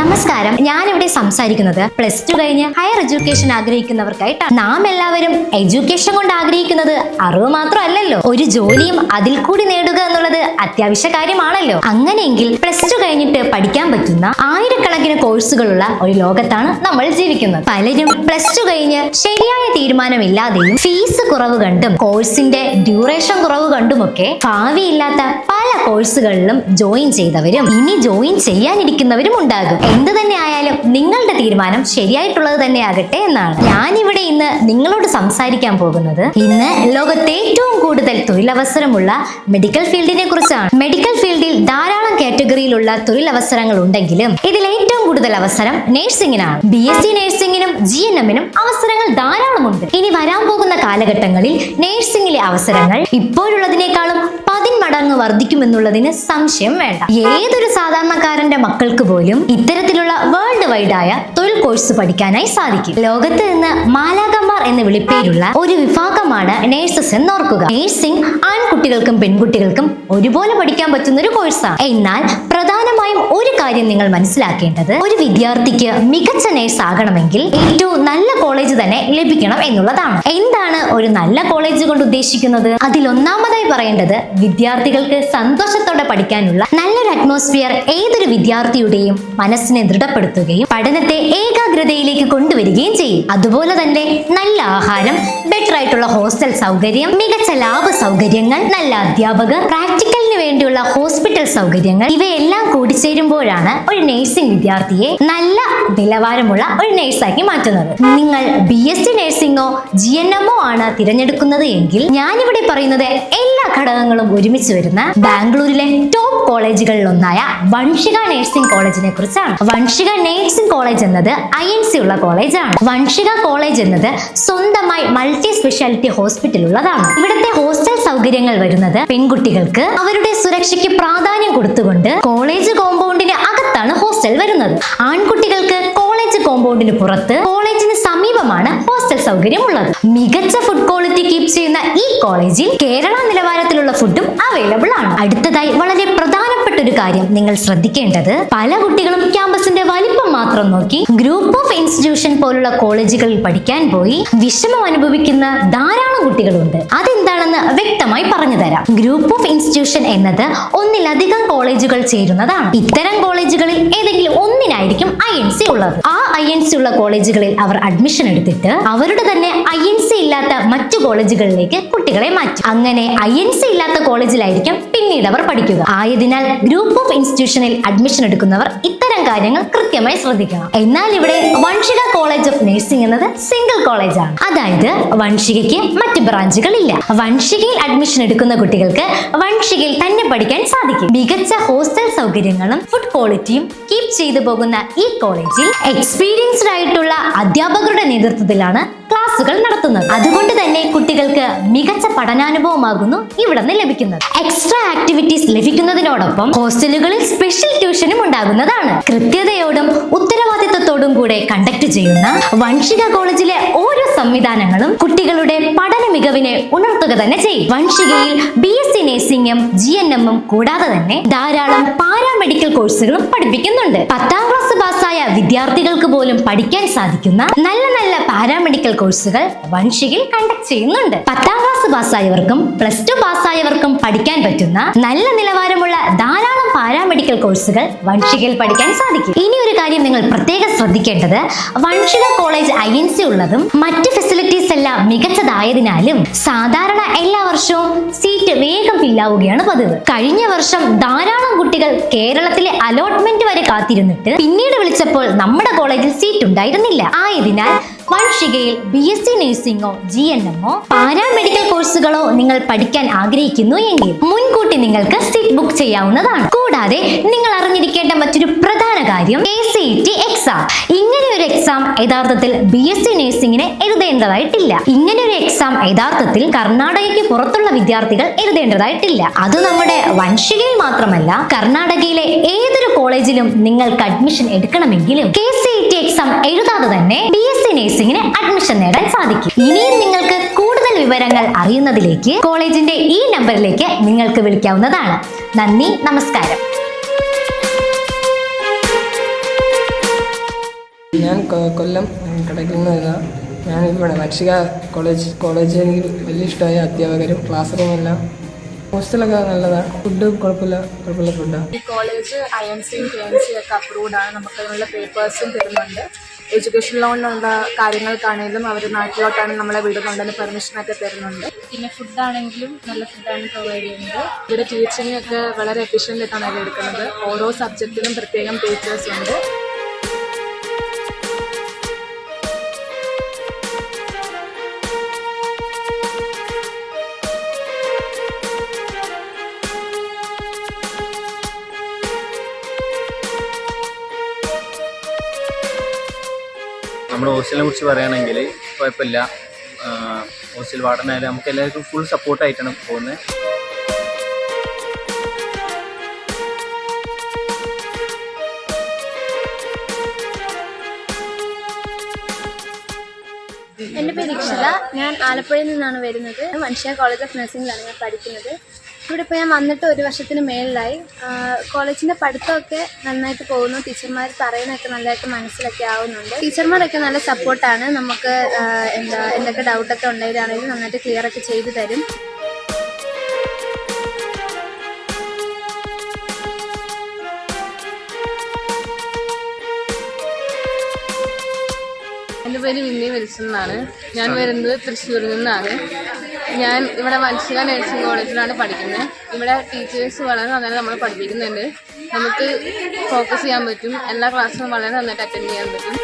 നമസ്കാരം, ഞാനിവിടെ സംസാരിക്കുന്നത് പ്ലസ് ടു കഴിഞ്ഞ് ഹയർ എഡ്യൂക്കേഷൻ ആഗ്രഹിക്കുന്നവർക്കായിട്ടാണ്. നാം എല്ലാവരും എഡ്യൂക്കേഷൻ കൊണ്ട് ആഗ്രഹിക്കുന്നത് അറിവ് മാത്രമല്ലല്ലോ, ഒരു ജോലിയും അതിൽ കൂടി നേടുക എന്നുള്ളത് അത്യാവശ്യ കാര്യമാണല്ലോ. അങ്ങനെയെങ്കിൽ പ്ലസ് ടു കഴിഞ്ഞിട്ട് പഠിക്കാൻ പറ്റുന്ന ആയിരക്കണക്കിന് കോഴ്സുകളുള്ള ഒരു ലോകത്താണ് നമ്മൾ ജീവിക്കുന്നത്. പലരും പ്ലസ് ടു കഴിഞ്ഞ് ശരിയായ തീരുമാനമില്ലാതെയും ഫീസ് കുറവ് കണ്ടും കോഴ്സിന്റെ ഡ്യൂറേഷൻ കുറവ് കണ്ടുമൊക്കെ ഭാവിയില്ലാത്ത പല കോഴ്സുകളിലും ജോയിൻ ചെയ്തവരും ഇനി ജോയിൻ ചെയ്യാനിരിക്കുന്നവരും ഉണ്ടാകും. എന്ത് തന്നെ ആയാലും നിങ്ങളുടെ തീരുമാനം ശരിയായിട്ടുള്ളത് തന്നെ ആകട്ടെ എന്നാണ് ഞാനിവിടെ ഇന്ന് നിങ്ങളോട് സംസാരിക്കാൻ പോകുന്നത്. ഇന്ന് ലോകത്തെ ഏറ്റവും കൂടുതൽ തൊഴിലവസരമുള്ള മെഡിക്കൽ ഫീൽഡിനെ കുറിച്ചാണ്. മെഡിക്കൽ ഫീൽഡിൽ ധാരാളം കാറ്റഗറിയിലുള്ള തൊഴിലവസരങ്ങൾ ഉണ്ടെങ്കിലും ഇതിൽ ഏറ്റവും കൂടുതൽ അവസരം നഴ്സിംഗിനാണ്. BSc നഴ്സിംഗിനും GNM-നും അവസരങ്ങൾ ധാരാളമുണ്ട്. ഇനി വരാൻ പോകുന്ന കാലഘട്ടങ്ങളിൽ നഴ്സിംഗിലെ അവസരങ്ങൾ ഇപ്പോഴുള്ളതിനേക്കാളും 10 മടങ്ങ് വർദ്ധിക്കുമെന്നുള്ളതിന് സംശയം വേണ്ട. ഏതൊരു സാധാരണക്കാരന്റെ മക്കൾക്ക് പോലും ഇത്തരത്തിലുള്ള വേൾഡ് വൈഡായ തൊഴിൽ കോഴ്സ് പഠിക്കാനായി സാധിക്കും. ലോകത്ത് നിന്ന് മാലാഖമാർ എന്ന് വിളിപ്പേരുള്ള ഒരു വിഭാഗമാണ് നേഴ്സസ് എന്നോർക്കുക. നേഴ്സിംഗ് ആൺകുട്ടികൾക്കും പെൺകുട്ടികൾക്കും ഒരുപോലെ പഠിക്കാൻ പറ്റുന്ന ഒരു കോഴ്സാണ്. എന്നാൽ പ്രധാനമായും ഒരു കാര്യം നിങ്ങൾ മനസ്സിലാക്കേണ്ടത്, ഒരു വിദ്യാർത്ഥിക്ക് മികച്ച നേഴ്സ് ആകണമെങ്കിൽ ഏറ്റവും നല്ല കോളേജ് തന്നെ ലഭിക്കണം എന്നുള്ളതാണ്. എന്താണ് ഒരു നല്ല കോളേജ് കൊണ്ട് ഉദ്ദേശിക്കുന്നത്? അതിൽ ഒന്നാമതായി പറയേണ്ടത്, വിദ്യാർത്ഥികൾക്ക് സന്തോഷത്തോടെ പഠിക്കാനുള്ള നല്ലൊരു അറ്റ്മോസ്ഫിയർ ഏതൊരു വിദ്യാർത്ഥിയുടെയും മനസ്സിനെ ദൃഢപ്പെടുത്തുകയും പഠനത്തെ ഏകാഗ്രതയിലേക്ക് കൊണ്ടുവരികയും ചെയ്യും. അതുപോലെ തന്നെ നല്ല ആഹാരം, ബെറ്റർ ആയിട്ടുള്ള ഹോസ്റ്റൽ സൗകര്യം, മികച്ച ലാബ് സൗകര്യങ്ങൾ, നല്ല അധ്യാപകർ, പ്രാക്ടിക്കലിന് വേണ്ടിയുള്ള ഹോസ്പിറ്റൽ സൗകര്യങ്ങൾ, ഇവയെല്ലാം കൂടിച്ചേരുമ്പോഴാണ് ഒരു നഴ്സിംഗ് വിദ്യാർത്ഥിയെ നല്ല നിലവാരമുള്ള ഒരു നഴ്സാക്കി മാറ്റുന്നത്. നിങ്ങൾ BSc നഴ്സിംഗോ GNM-ഓ ആണ് തിരഞ്ഞെടുക്കുന്നത് എങ്കിൽ ഞാനിവിടെ പറയുന്നത് എല്ലാ ഘടകങ്ങളും ഒരുമിച്ച് വരുന്ന ബാംഗ്ലൂരിലെ ടോപ്പ് കോളേജുകളിൽ ഒന്നായ വൻഷിക നഴ്സിംഗ് കോളേജിനെ കുറിച്ചാണ്. വൻഷിക നഴ്സിംഗ് കോളേജ് എന്നത് INC ഉള്ള കോളേജാണ്. വൻഷിക കോളേജ് എന്നത് സ്വന്തമായി മൾട്ടി സ്പെഷ്യാലിറ്റി ഹോസ്പിറ്റൽ ഉള്ളതാണ്. ഇവിടുത്തെ ഹോസ്റ്റൽ സൗകര്യങ്ങൾ വരുന്നത് പെൺകുട്ടികൾക്ക് അവരുടെ സുരക്ഷയ്ക്ക് പ്രാധാന്യം കൊടുത്തുകൊണ്ട് കോളേജ് കോമ്പൗണ്ടിന് അകത്താണ് ഹോസ്റ്റൽ വരുന്നത്. ആൺകുട്ടികൾക്ക് കോളേജ് കോമ്പൗണ്ടിന് പുറത്ത് കോളേജിന് സമീപമാണ് ഹോസ്റ്റൽ സൗകര്യം ഉള്ളത്. മികച്ച ഫുഡ് ക്വാളിറ്റി കീപ്പ് ചെയ്യുന്ന ഈ കോളേജിൽ കേരള നിലവാരത്തിലുള്ള ഫുഡും അവൈലബിൾ ആണ്. അടുത്തതായി വളരെ പ്രധാനപ്പെട്ട ഒരു കാര്യം നിങ്ങൾ ശ്രദ്ധിക്കേണ്ടത്, പല കുട്ടികളും ക്യാമ്പസിന്റെ വലിപ്പം മാത്രം നോക്കി ഗ്രൂപ്പ് ഓഫ് ഇൻസ്റ്റിറ്റ്യൂഷൻ പോലുള്ള കോളേജുകളിൽ പഠിക്കാൻ പോയി വിഷമം അനുഭവിക്കുന്ന ധാരാളം കുട്ടികളുണ്ട്. അതെന്താണെന്ന് വ്യക്തമായി പറഞ്ഞു തരാം. ഗ്രൂപ്പ് ഓഫ് ഇൻസ്റ്റിറ്റ്യൂഷൻ എന്നത് ഒന്നിലധികം കോളേജുകൾ ചേരുന്നതാണ്. ഇത്തരം കോളേജുകളിൽ ഏതെങ്കിലും ഒന്നിനായിരിക്കും INC ഉള്ളത്. ആ INC ഉള്ള കോളേജുകളിൽ അവർ അഡ്മിഷൻ എടുത്തിട്ട് അവരുടെ തന്നെ INC ഇല്ലാത്ത മറ്റു കോളേജുകളിലേക്ക് കുട്ടികളെ മാറ്റി. അങ്ങനെ INC ഇല്ലാത്ത കോളേജിലായിരിക്കും പിന്നീട് അവർ പഠിക്കുക. ആയതിനാൽ ഗ്രൂപ്പ് ഓഫ് ഇൻസ്റ്റിറ്റ്യൂഷനിൽ അഡ്മിഷൻ എടുക്കുന്നവർ ഇത്തരം കാര്യങ്ങൾ കൃത്യമായി ശ്രദ്ധിക്കണം. എന്നാൽ ഇവിടെ വൻഷിക കോളേജ് ഓഫ് നഴ്സിംഗ് എന്നത് സിംഗിൾ കോളേജാണ്. അതായത് വൻഷികയ്ക്ക് മറ്റ് ബ്രാഞ്ചുകൾ ഇല്ല. വൻഷികയിൽ അഡ്മിഷൻ എടുക്കുന്ന കുട്ടികൾക്ക് വൻഷികയിൽ തന്നെ പഠിക്കാൻ സാധിക്കും. മികച്ച ഹോസ്റ്റൽ സൗകര്യങ്ങളും ഫുഡ് ക്വാളിറ്റിയും കീപ് ചെയ്തു പോകുന്ന ഈ കോളേജിൽ എക്സ്പീരിയൻസ്ഡ് ആയിട്ടുള്ള അധ്യാപകരുടെ നേതൃത്വത്തിലാണ് ക്ലാസുകൾ നടത്തുന്നത്. അതുകൊണ്ട് തന്നെ കുട്ടികൾക്ക് മികച്ച പഠനാനുഭവമാകുന്നു ഇവിടെ നിന്ന് ലഭിക്കുന്നത്. എക്സ്ട്രാ ആക്ടിവിറ്റീസ് ലഭിക്കുന്നതിനോടൊപ്പം ഹോസ്റ്റലുകളിൽ സ്പെഷ്യൽ ട്യൂഷനും ഉണ്ടാകുന്നതാണ്. കൃത്യതയോടും ഉത്തരവാദിത്വത്തോടും കൂടെ കണ്ടക്ട് ചെയ്യുന്ന വൻഷിക കോളേജിലെ ഓരോ സംവിധാനങ്ങളും കുട്ടികളുടെ പഠന മികവിനെ ഉണർത്തുക തന്നെ ചെയ്യും. വൻഷികയിൽ BSc നഴ്സിംഗും GNM-ഉം കൂടാതെ തന്നെ ധാരാളം പാരാമെഡിക്കൽ കോഴ്സുകളും പഠിപ്പിക്കുന്നുണ്ട്. 10ാം ക്ലാസ് പാസ്സായ വിദ്യാർത്ഥികൾക്ക് പോലും പഠിക്കാൻ സാധിക്കുന്ന നല്ല നല്ല പാരാമെഡിക്കൽ കോഴ്സുകൾ വൻഷികയിൽ കണ്ടക്ട് ചെയ്യുന്നുണ്ട്. 10ാം ക്ലാസ് പാസ്സായവർക്കും പ്ലസ് ടു പാസ്സായവർക്കും പഠിക്കാൻ പറ്റുന്ന നല്ല നിലവാരമുള്ള ധാരാളം പാരാമെഡിക്കൽ കോഴ്സുകൾ വൻഷികയിൽ പഠിക്കാൻ സാധിക്കും. ഇനി ഒരു കാര്യം നിങ്ങൾ പ്രത്യേകം ശ്രദ്ധിക്കേണ്ടത്, വൻഷിക കോളേജ് INC ഉള്ളതും മറ്റ് ഫെസിലിറ്റീസ് എല്ലാം മികച്ചതായതിനാലും സാധാരണ എല്ലാ വർഷവും സീറ്റ് വേഗം ഫില്ലാവുകയാണ് പതിവ്. കഴിഞ്ഞ വർഷം ധാരാളം കുട്ടികൾ കേരളത്തിലെ അലോട്ട്മെന്റ് വരെ കാത്തിരുന്നിട്ട് പിന്നീട് വിളിച്ചപ്പോൾ നമ്മുടെ കോളേജിൽ സീറ്റ് ഉണ്ടായിരുന്നില്ല. ആയതിനാൽ വൻഷികയിൽ BSc നഴ്സിംഗോ GNM-ഓ പാരാമെഡിക്കൽ കോഴ്സുകളോ നിങ്ങൾ പഠിക്കാൻ ആഗ്രഹിക്കുന്നു എങ്കിൽ മുൻകൂട്ടി നിങ്ങൾക്ക് സീറ്റ് ബുക്ക് ചെയ്യാവുന്നതാണ്. കൂടാതെ നിങ്ങൾ അറിഞ്ഞിരിക്കേണ്ട മറ്റൊരു പ്രധാന കാര്യം, ACET എക്സാം. ഇങ്ങനെ ഒരു എക്സാം യഥാർത്ഥത്തിൽ BSc നഴ്സിംഗിന് എഴുതേണ്ടതായിട്ടില്ല. ഇങ്ങനെ ഒരു എക്സാം യഥാർത്ഥത്തിൽ കർണാടകയ്ക്ക് പുറത്തുള്ള വിദ്യാർത്ഥികൾ എഴുതേണ്ടതായിട്ടില്ല. അത് നമ്മുടെ വൻഷികയിൽ മാത്രമല്ല, കർണാടകയിലെ ഏതൊരു കോളേജിലും നിങ്ങൾക്ക് അഡ്മിഷൻ എടുക്കണമെങ്കിലും KCET എക്സാം എഴുതാതെ തന്നെ BSc നഴ്സിംഗിന് അഡ്മിഷൻ നേടാൻ സാധിക്കും. ഇനിയും നിങ്ങൾക്ക് കൂടുതൽ വിവരങ്ങൾ അറിയുന്നതിലേക്ക് കോളേജിന്റെ ഈ നമ്പറിലേക്ക് നിങ്ങൾക്ക് വിളിക്കാവുന്നതാണ്. നന്ദി, നമസ്കാരം. ഞാൻ കൊല്ലം കടയ്ക്കിൽ നിന്ന് വരുന്ന ഞാൻ ഇവിടെ മൻഷിക കോളേജ് എനിക്ക് വലിയ ഇഷ്ടമായ അധ്യാപകരും ക്ലാസ് റൂമെല്ലാം ഹോസ്റ്റലൊക്കെ നല്ലതാണ്. ഫുഡ് കുഴപ്പമില്ല ഫുഡാണ്. ഈ കോളേജ് IMC KMC ഒക്കെ അപ്രൂവ്ഡ് ആണ്. നമുക്ക് അതിനുള്ള പേപ്പേഴ്സും തരുന്നുണ്ട്. എഡ്യൂക്കേഷൻ ലോണിനുള്ള കാര്യങ്ങൾക്കാണെങ്കിലും അവർ നാട്ടിലോട്ടാണ് നമ്മളെ വിടുന്നുണ്ടെന്ന് പെർമിഷനൊക്കെ തരുന്നുണ്ട്. പിന്നെ ഫുഡാണെങ്കിലും നല്ല ഫുഡാണ് പ്രൊവൈഡ് ചെയ്യുന്നത്. ഇവിടെ ടീച്ചിങ് ഒക്കെ വളരെ എഫിഷ്യൻ്റ് ആയിട്ടാണ് അവർ എടുക്കുന്നത്. ഓരോ സബ്ജക്റ്റിനും പ്രത്യേകം ടീച്ചേഴ്സ് ഉണ്ട്. നമ്മുടെ ഹോസ്റ്റലിനെ കുറിച്ച് പറയുകയാണെങ്കിൽ കുഴപ്പമില്ല. ഹോസ്റ്റൽ വാർഡനായാലും നമുക്ക് എല്ലാവർക്കും ഫുൾ സപ്പോർട്ടായിട്ടാണ് പോകുന്നത്. എൻ്റെ പേര് ഇക്ഷല. ഞാൻ ആലപ്പുഴയിൽ നിന്നാണ് വരുന്നത്. മൻഷിക കോളേജ് ഓഫ് നഴ്സിംഗിലാണ് ഞാൻ പഠിക്കുന്നത്. ഇവിടെ ഇപ്പോൾ ഞാൻ വന്നിട്ട് 1 വർഷത്തിന് മേളിലായി. കോളേജിൻ്റെ പഠിത്തമൊക്കെ നന്നായിട്ട് പോകുന്നു. ടീച്ചർമാർ പറയുന്നതൊക്കെ നല്ലതായിട്ട് മനസ്സിലൊക്കെ ആവുന്നുണ്ട്. ടീച്ചർമാരൊക്കെ നല്ല സപ്പോർട്ടാണ്. നമുക്ക് എന്തൊക്കെ ഡൗട്ടൊക്കെ ഉണ്ടെങ്കിലാണെങ്കിലും നന്നായിട്ട് ക്ലിയറൊക്കെ ചെയ്തു തരും. എൻ്റെ പേര് വിന്നി വിൽസൺ എന്നാണ്. ഞാൻ വരുന്നത് തൃശ്ശൂരിൽ നിന്നാണ്. ഞാൻ ഇവിടെ മൻഷിക നഴ്സിംഗ് കോളേജിലാണ് പഠിക്കുന്നത്. ഇവിടെ ടീച്ചേഴ്സ് വളരെ നന്നായി നമ്മൾ പഠിപ്പിക്കുന്നുണ്ട്. നമുക്ക് ഫോക്കസ് ചെയ്യാൻ പറ്റും. എല്ലാ ക്ലാസ്സും വളരെ നന്നായിട്ട് അറ്റൻഡ് ചെയ്യാൻ പറ്റും.